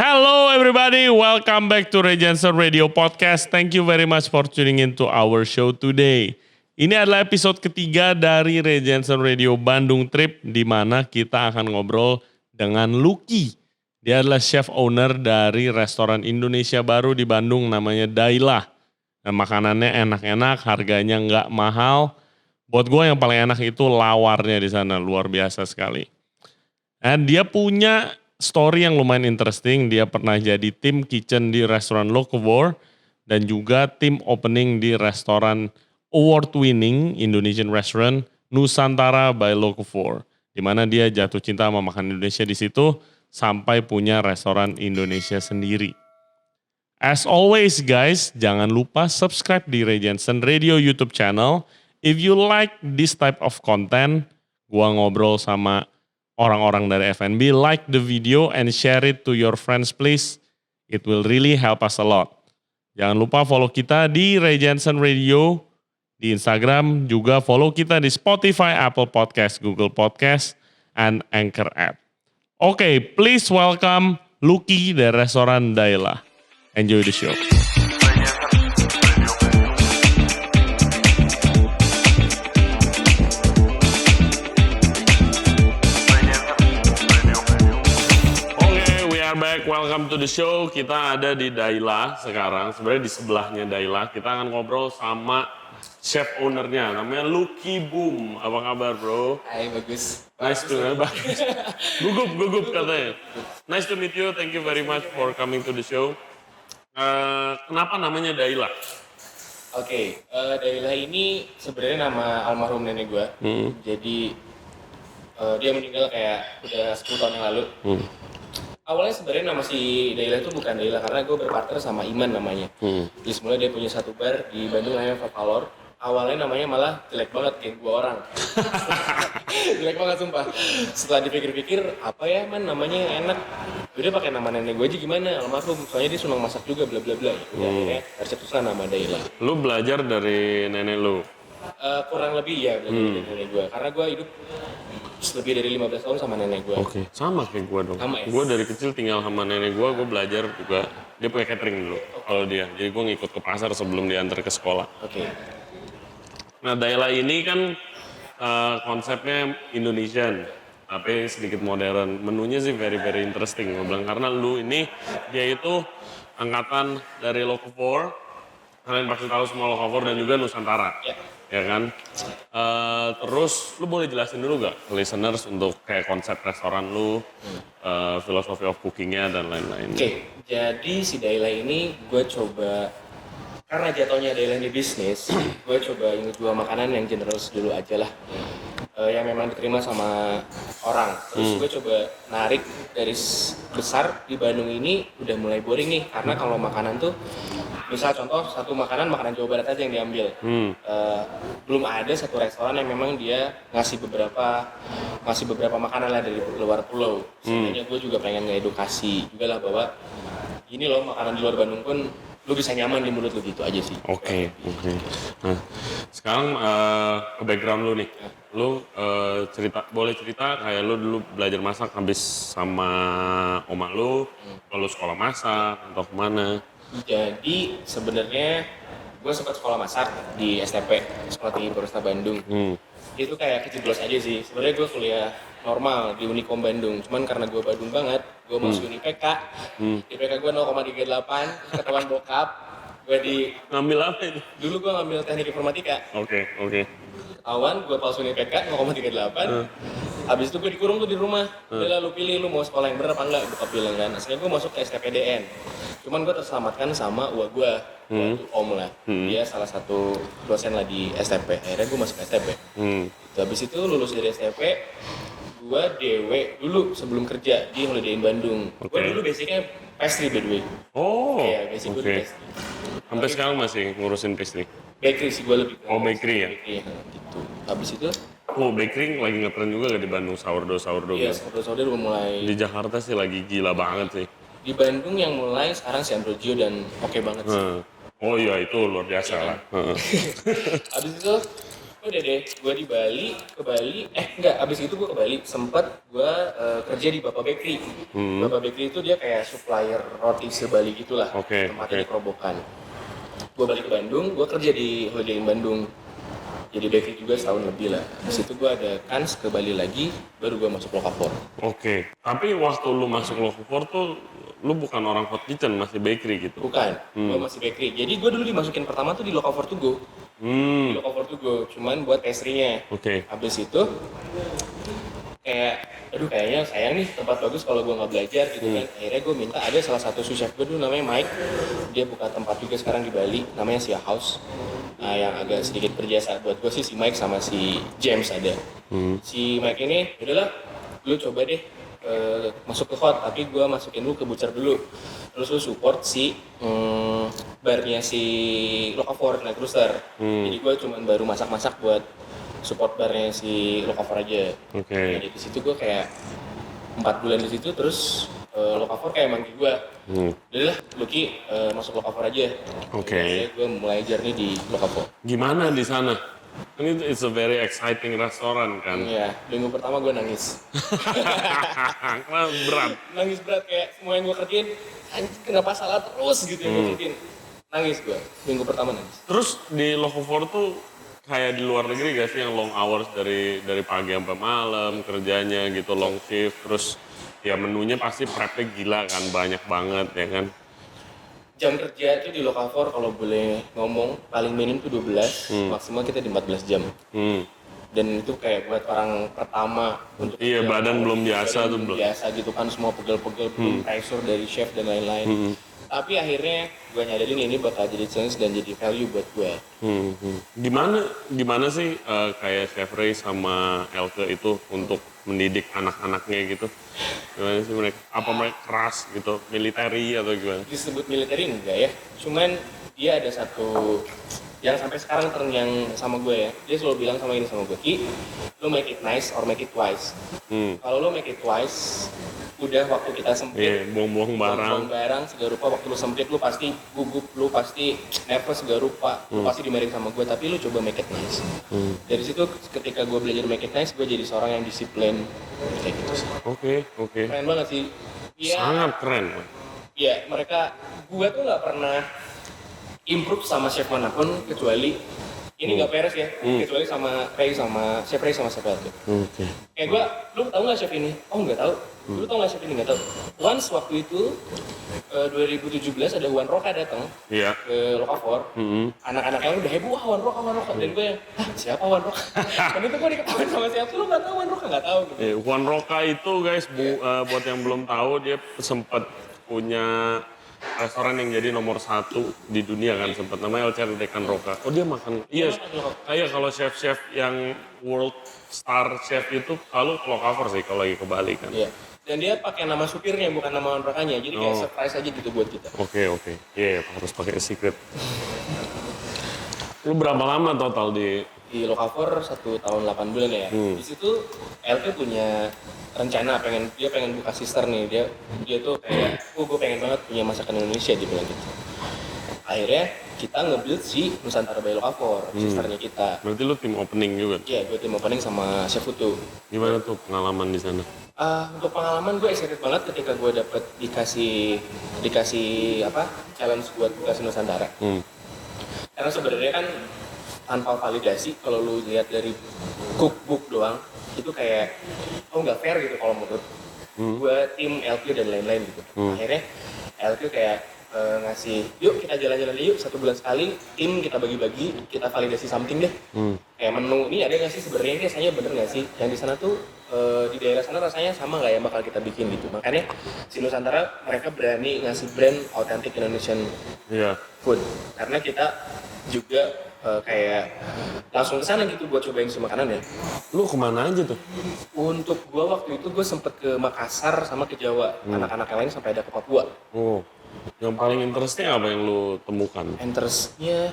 Hello everybody, welcome back to Ray Jensen Radio Podcast. Thank you very much for tuning in to our show today. Ini adalah episode ketiga dari Ray Jensen Radio Bandung Trip, di mana kita akan ngobrol dengan Lucky. Dia adalah chef owner dari restoran Indonesia baru di Bandung namanya Daila. Nah, makanannya enak-enak, harganya nggak mahal. Buat gue yang paling enak itu lawarnya di sana, luar biasa sekali. Dan dia punya story yang lumayan interesting. Dia pernah jadi tim kitchen di restoran Locavore dan juga tim opening di restoran award-winning Indonesian restaurant Nusantara by Locavore, di mana dia jatuh cinta sama makan Indonesia di situ sampai punya restoran Indonesia sendiri. As always guys, jangan lupa subscribe di Ray Jensen Radio YouTube channel. If you like this type of content, gua ngobrol sama orang-orang dari F&B, like the video and share it to your friends please. It will really help us a lot. Jangan lupa follow kita di Ray Jensen Radio di Instagram, juga follow kita di Spotify, Apple Podcast, Google Podcast, and Anchor app. Okay, please welcome Lucky dari restoran Daila. Enjoy the show. Back, welcome to the show. Kita ada di Daila sekarang. Sebenarnya di sebelahnya Daila. Kita akan ngobrol sama chef ownernya. Namanya Lucky Boom. Apa kabar bro? Hai, bagus. Nice to meet you. Gugup katanya. Nice to meet you. Thank you very much for coming to the show. Kenapa namanya Daila? Oke, Daila ini sebenarnya nama almarhum nenek gue. Jadi dia meninggal kayak udah 10 tahun yang lalu. Awalnya sebenarnya nama si Daila itu bukan Daila karena gue berpartner sama Iman namanya. Jadi semula dia punya satu bar di Bandung namanya Valor. Awalnya namanya malah jelek banget kayak 2 orang. Jelek banget sumpah. Setelah dipikir-pikir apa ya man namanya yang enak. Udah pakai nama nenek gue aja gimana almarhum. Soalnya dia senang masak juga bla bla bla. Akhirnya tercetuslah nama Daila. Lu belajar dari nenek lu? Kurang lebih ya belajar dari nenek gue. Karena gue hidup lebih dari 15 tahun sama nenek gue. Oke, sama kayak gue dong. Sama ya? Gue dari kecil tinggal sama nenek gue belajar juga. Dia punya catering dulu, kalau dia. Jadi gue ngikut ke pasar sebelum diantar ke sekolah. Oke. Nah, Daila ini kan konsepnya Indonesian, tapi sedikit modern. Menunya sih very interesting. Gue bilang, karena lu ini, dia itu angkatan dari Locavore. Kalian pasti tahu semua Locavore dan juga Nusantara. Ya kan? Terus lu boleh jelasin dulu gak ke listeners untuk kayak konsep restoran lu, philosophy of cookingnya dan lain-lain. Oke, jadi si Daila ini gue coba, karena jatuhnya Daila ini bisnis, gue coba jual makanan yang generous dulu aja lah. Yang memang diterima sama orang. Terus gue coba narik garis besar di Bandung ini udah mulai boring nih, karena kalau makanan tuh misal contoh satu makanan Jawa Barat aja yang diambil. Belum ada satu restoran yang memang dia ngasih beberapa makanan lah dari luar pulau. Sebenarnya gue juga pengen ngedukasi juga lah bahwa ini loh makanan di luar Bandung pun lu bisa nyaman di mulut lu gitu aja sih. Oke. Nah, sekarang ke background lu nih. Lu boleh cerita kayak lu dulu belajar masak habis sama oma lu, kalau sekolah masak atau kemana? Jadi sebenarnya gue sempat sekolah masak di STP, Sekolah Tinggi Polresta Bandung. Itu kayak kejeblos aja sih. Sebenarnya gue kuliah normal di Unikom Bandung, cuman karena gue Bandung banget, gue masuk UniPK. IPK gue 0,38, ketahuan bokap. Gue Ngambil apa itu? dulu gue ngambil teknik informatika. Oke. Ketahuan gue palsu UniPK 0,38. Habis itu gue dikurung tuh di rumah. Udah lu pilih lu mau sekolah yang bener apa enggak, bokap bilang kan. Akhirnya gue masuk ke STPDN. Cuman gue terselamatkan sama uak gue, om lah. Dia salah satu dosen lah di STP. Akhirnya gue masuk ke STP. Habis itu lulus dari STP, gue DW dulu sebelum kerja di Holiday Inn Bandung. Gue dulu basicnya pastry by the way. Oh, Iya, basic gue di pastry. Sampai sekarang masih ngurusin pastry? Bakery sih gue lebih. Bakery ya? Iya, gitu. Habis itu bakery lagi ngetren juga gak di Bandung, sourdough iya, gitu? sourdough udah mulai. Di Jakarta sih lagi gila banget sih. Di Bandung yang mulai sekarang si Ambrogio dan oke banget sih. Oh iya, itu luar biasa lah. Habis itu Udah deh, gue di Bali, ke Bali, enggak, abis itu gue ke Bali, sempet gue kerja di Bapak Bakery. Bapak Bakery itu dia kayak supplier roti se-Bali gitulah, Oke, tempatnya oke. di Kerobokan. Gue balik ke Bandung, gue kerja di Holiday Inn Bandung. Jadi bakery juga setahun lebih lah. Abis itu gue ada kans ke Bali lagi, baru gue masuk Lokapor. Oke. Tapi waktu lu masuk Lokapor tuh, lu bukan orang hot kitchen, masih bakery gitu? Bukan, gue masih bakery. Jadi gue dulu dimasukin pertama tuh di Lokapor to go. Di Lokapor to go, cuman buat pastry-nya. Oke. Habis itu kayak aduh kayaknya sayang nih tempat bagus kalau gue nggak belajar gitu kan. Akhirnya gue minta, ada salah satu sous chef gue dulu namanya Mike, dia buka tempat juga sekarang di Bali namanya Sia House. Nah yang agak sedikit berjasa buat gue sih si Mike sama si James ada. Si Mike ini udahlah lu coba deh masuk ke hot, tapi gue masukin lu ke butcher dulu, terus lu support si barnya si Lokapor Night Rooster. Jadi gue cuman baru masak-masak buat support barnya si Lokapor aja. Oke. Nah, di situ gue kayak 4 bulan di situ, terus Lokapor kayak manggil gue, udahlah Lucky masuk Lokapor aja. Oke. Akhirnya gue mulai journey di Lokapor. Gimana di sana? Ini it's a very exciting restoran kan? Iya, minggu pertama gue nangis. Karena berat. Nangis berat, kayak semua yang gue kerjain, anjing kenapa salah terus gitu yang gue kerjain. Nangis gue, minggu pertama nangis. Terus di Lokapor tuh kayak di luar negeri gak sih yang long hours dari pagi sampai malam kerjanya gitu, long shift, terus ya menunya pasti prepnya gila kan, banyak banget ya kan? Jam kerja itu di Lokapor kalau boleh ngomong paling minim tuh 12, maksimal kita di 14 jam. Dan itu kayak buat orang pertama untuk Iya, kerja, badan belum biasa tuh, belum biasa gitu kan, semua pegel-pegel, belum pressure dari chef dan lain-lain. Tapi akhirnya gue nyadarin ini bakal jadi challenge dan jadi value buat gue. Gimana sih kayak Chef Ray sama Elke itu untuk mendidik anak-anaknya gitu? Gimana sih mereka? Apa mereka keras gitu, military atau gimana? Disebut military enggak ya, cuman dia ada satu yang sampai sekarang terngiang sama gue ya. Dia selalu bilang sama gue, Ki, lo make it nice or make it twice. Kalau lo make it twice, udah waktu kita sempit, Iya, buang-buang barang. buang barang segala rupa, waktu lu sempit lu pasti gugup, lu pasti nervous segala rupa, lu pasti dimarahin sama gue, tapi lu coba make it nice. Dari situ ketika gue belajar make it nice, gue jadi seorang yang disiplin kayak gitu sih. Oke. Keren banget sih. Iya, Sangat keren. iya mereka, gue tuh nggak pernah improve sama chef manapun kecuali ini nggak beres ya, kecuali sama Ray sama chef Ray sama chef Elke. Oke. Kayak gue, lu tau nggak chef ini? Oh nggak tahu. Lu tau nggak chef ini? Nggak tahu. Once waktu itu 2017 ada Juan Roca datang Iya. ke Lokapor. Anak-anaknya udah heboh, wah Juan Roca. Dan gue yang, siapa Juan Roca? Dan itu gue diketahuin sama siapa? Lu nggak tahu Juan Roca? Nggak tahu. Gitu. Juan Roca itu guys, buat yang belum tahu, dia sempat punya restoran yang jadi nomor 1 di dunia kan, sempat namanya El Cerdekan Roca. Oh dia makan, iya, kayak kalau chef-chef yang world star chef itu selalu ke Lokapor sih kalau lagi ke Bali kan. Iya. Dan dia pakai nama supirnya bukan nama Juan Rocanya, jadi kayak surprise aja gitu buat kita. Oke. Iya, harus pakai secret. Lu berapa lama total di Lokapor 1 tahun 8 bulan ya. Di situ LP punya rencana dia pengen buka sister nih. Dia tuh kayak, gue pengen banget punya masakan Indonesia, dia bilang gitu. Akhirnya kita nge-build si Nusantara by Lokapor, sisternya kita. Berarti lu tim opening juga? Iya, gue tim opening sama Chef Putu. Gimana tuh pengalaman di sana? Untuk pengalaman gue excited banget ketika gue dapet dikasih challenge buat buka si Nusantara. Karena sebenarnya kan tanpa validasi, kalau lu lihat dari cookbook doang, itu kayak nggak fair gitu kalau menurut gue, tim LQ dan lain-lain gitu. Akhirnya LQ kayak ngasih, yuk kita jalan-jalan yuk 1 bulan sekali, tim kita bagi-bagi, kita validasi something deh. Kayak menu ini ada nggak sih sebenarnya, ini rasanya bener nggak sih? Yang di sana tuh di daerah sana rasanya sama nggak ya bakal kita bikin gitu. Makanya si Nusantara mereka berani ngasih brand authentic Indonesian food, karena kita juga kayak langsung ke sana gitu buat cobain si makanan ya. Lu kemana aja tuh? Untuk gua waktu itu gue sempet ke Makassar sama ke Jawa. Anak-anak yang lain sampai ada ke Papua. Oh, yang paling interesting apa yang lu temukan? Interestnya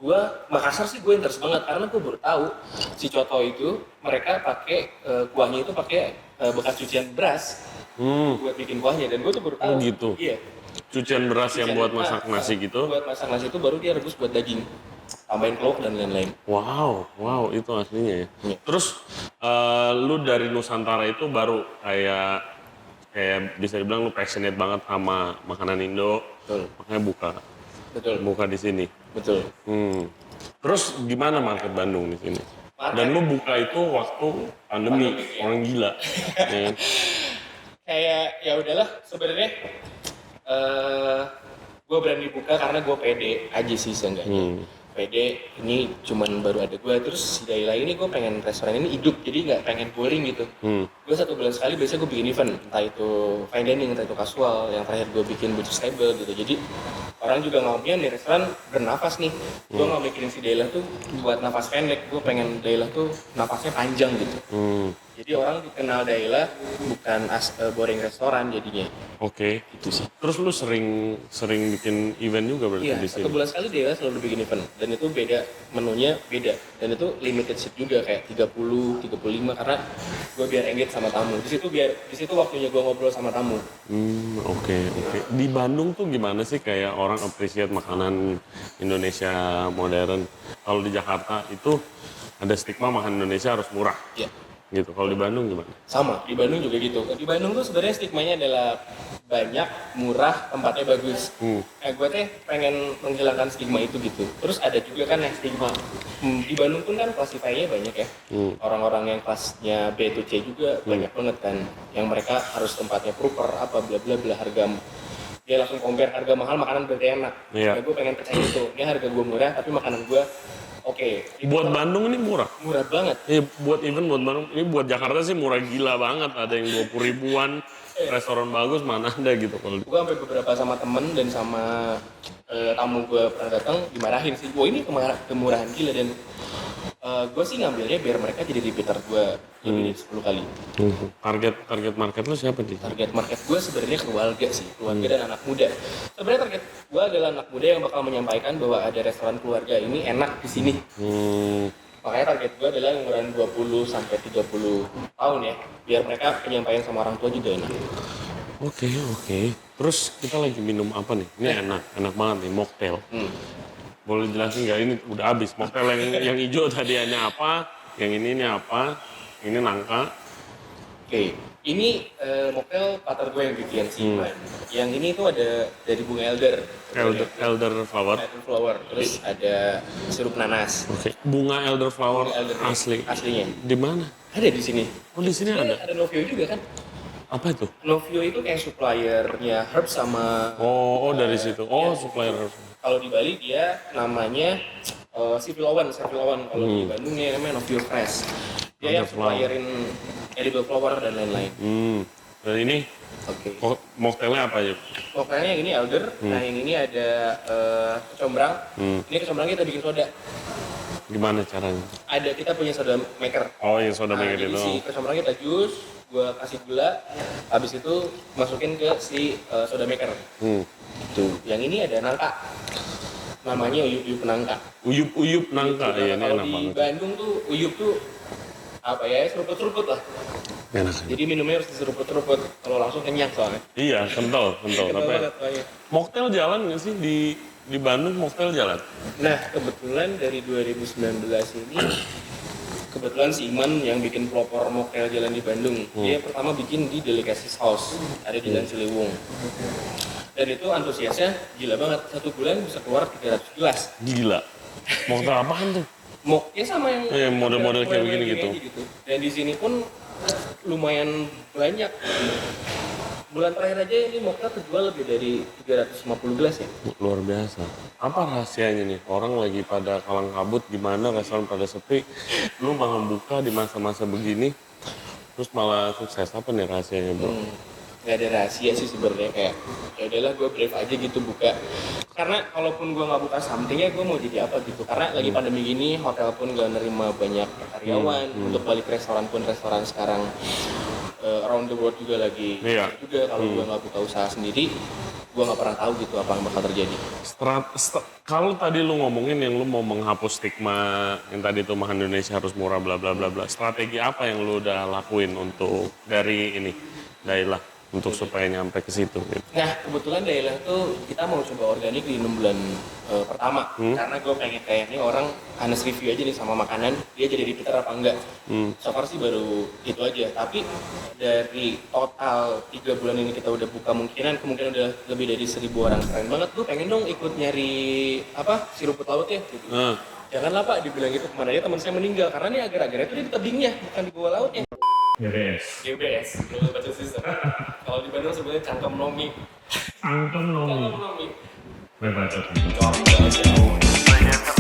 gua Makassar sih gue interest banget karena gue baru tahu si coto itu mereka pakai kuahnya itu pakai bekas cucian beras buat bikin kuahnya, dan gue tuh baru tahu. Oh gitu. Iya. Cucian beras yang buat masak nasi gitu? Buat masak nasi itu baru dia rebus buat daging. tambahin kelok dan lain-lain. Wow, itu aslinya ya. Iya. Terus lu dari Nusantara itu baru kayak bisa dibilang lu passionate banget sama makanan Indo, Betul, makanya betul, buka di sini. betul. Terus gimana market Bandung di sini? Dan Market lu buka itu waktu pandemi, orang gila. Ya kan? kayak ya udahlah sebenarnya gue berani buka karena gue pede aja sih seenggaknya. Pede ini cuman baru ada gue, terus si Daila ini gue pengen restoran ini hidup, jadi nggak pengen boring gitu. Gue 1 bulan sekali biasanya gue bikin event, entah itu fine dining, entah itu casual, yang terakhir gue bikin budget table gitu. Jadi orang juga ngomongnya di restoran bernafas nih. Gue nggak mikirin si Daila tuh buat nafas pendek, gue pengen Daila tuh nafasnya panjang gitu. Jadi orang dikenal Daila bukan boring restoran jadinya. Oke. Itu sih. Terus lu sering bikin event juga berarti Iya, di 1 sini? bulan sekali Daila selalu bikin event. Dan itu beda, menunya beda. Dan itu limited seat juga kayak 30, 35 karena gue biar engage sama tamu. Di situ waktunya gue ngobrol sama tamu. Oke. Di Bandung tuh gimana sih kayak orang appreciate makanan Indonesia modern? Kalau di Jakarta itu ada stigma makan Indonesia harus murah. Iya. Gitu. Kalau di Bandung gimana? Sama, di Bandung juga gitu. Di Bandung tuh sebenarnya stigmanya adalah banyak, murah, tempatnya bagus. Gue teh pengen menghilangkan stigma itu gitu. Terus ada juga kan yang stigma. Di Bandung pun kan classify-nya banyak ya. Orang-orang yang kelasnya B to C juga banyak banget kan. Yang mereka harus tempatnya proper, apa bla bla bla, harga. Dia langsung compare harga mahal, makanan berarti enak. Iya. Nah, gue pengen percaya itu. Ini harga gue murah, tapi makanan gue oke. Buat Bandung ini murah. Murah banget. Buat Bandung, ini buat Jakarta sih murah gila banget. Ada yang 20 ribuan, restoran bagus mana ada gitu kalau. Gue sampai beberapa sama temen dan sama tamu gue pernah datang dimarahin sih. Wah ini kemurahan gila, dan gue sih ngambilnya biar mereka jadi repeater gue lebih dari 10 kali. Target market lu siapa sih? Target market gue sebenarnya keluarga sih, keluarga dan anak muda. Sebenarnya target gue adalah anak muda yang bakal menyampaikan bahwa ada restoran keluarga ini enak di sini. Makanya target gue adalah umuran 20 sampai 30 tahun ya, biar mereka penyampaian sama orang tua juga enak. Oke. Terus kita lagi minum apa nih? Ini enak banget nih, mocktail. Boleh jelasin nggak, ini udah habis. Mocktail yang hijau tadi apa? Yang ini apa? Ini nangka. Oke, ini mocktail partner gue yang bikin sih. Yang ini tuh ada dari bunga Elder flower. flower, terus ada sirup nanas. Oke. Bunga elder flower Aslinya. Di mana? Ada di sini. Oh, di sini ada. Ada Novio juga kan? Apa itu? Novio itu kayak suppliernya Herb sama Oh, dari situ. Oh, supplier. kalau di Bali dia namanya Sipilawan. Kalau di Bandung dia namanya Novio Fresh. Dia yang supplierin edible flower dan lain-lain. Dan ini Oke. mocktailnya apa ya? Pokoknya yang ini elder, nah yang ini ada kecombrang. Ini kecombrang kita bikin soda. Gimana caranya? Ada, kita punya soda maker. Oh, yang soda Nah, maker jadi itu. si kecombrang kita jus, gua kasih gula, habis itu masukin ke si soda maker. Tuh, yang ini ada nangka. Namanya uyup nangka. Uyup nangka, ya ini Kalau enak di banget. Bandung tuh uyup tuh apa ya, seruput-seruput lah. Enak. Jadi minumnya harus diseruput-seruput, kalau langsung kenyang soalnya. Iya, kental. Kental Tapi banget soalnya. mocktail jalan nggak sih di Bandung, mocktail jalan? Nah, kebetulan dari 2019 ini, kebetulan si Iman yang bikin pelopor mocktail jalan di Bandung. Dia pertama bikin di Delicacies House, ada di Jalan Ciliwung. Dan itu antusiasnya gila banget, 1 bulan bisa keluar 300 gelas. Gila. Mocktail apaan tuh? Mocknya sama yang Model-model kayak begini gitu. aja. Dan di sini pun lumayan banyak. Bulan terakhir aja ini mocktail terjual lebih dari 350 gelas ya. Luar biasa. Apa rahasianya nih? Orang lagi pada kalang kabut, gimana restoran pada sepi, lu malah buka di masa-masa begini, terus malah sukses. Apa nih rahasianya, bro? Gak ada rahasia sih sebenarnya, kayak ya udahlah gue brave aja gitu buka. Karena kalaupun gue nggak buka somethingnya, gue mau jadi apa gitu. Karena lagi pandemi gini, hotel pun gak nerima banyak karyawan. Untuk balik restoran pun, restoran sekarang around the world juga lagi juga. Kalau gue nggak buka usaha sendiri, gue nggak pernah tahu gitu apa yang bakal terjadi. Kalau tadi lu ngomongin yang lu mau menghapus stigma yang tadi tuh makan Indonesia harus murah bla bla bla bla, strategi apa yang lu udah lakuin untuk dari ini Daila? untuk supaya nyampe ke situ gitu. Nah, kebetulan Dailah tuh kita mau coba organik di 6 bulan pertama. Karena gue pengen kayak nih orang honest review aja nih sama makanan, dia jadi repeater apa enggak. So far sih baru itu aja. Tapi dari total 3 bulan ini kita udah buka kemungkinan udah lebih dari 1.000 orang. Keren banget, gue pengen dong ikut nyari siruput laut ya. Gitu. Janganlah Pak, dibilang gitu kemana aja teman saya meninggal. Karena nih agar-agarnya itu di tebingnya, bukan di bawah lautnya. GBS, Global Budget System. Kalau di Bandung sebenarnya cangkem nomi. Cangkem nomi. Cangkem nomi. Bebas. Coba aja.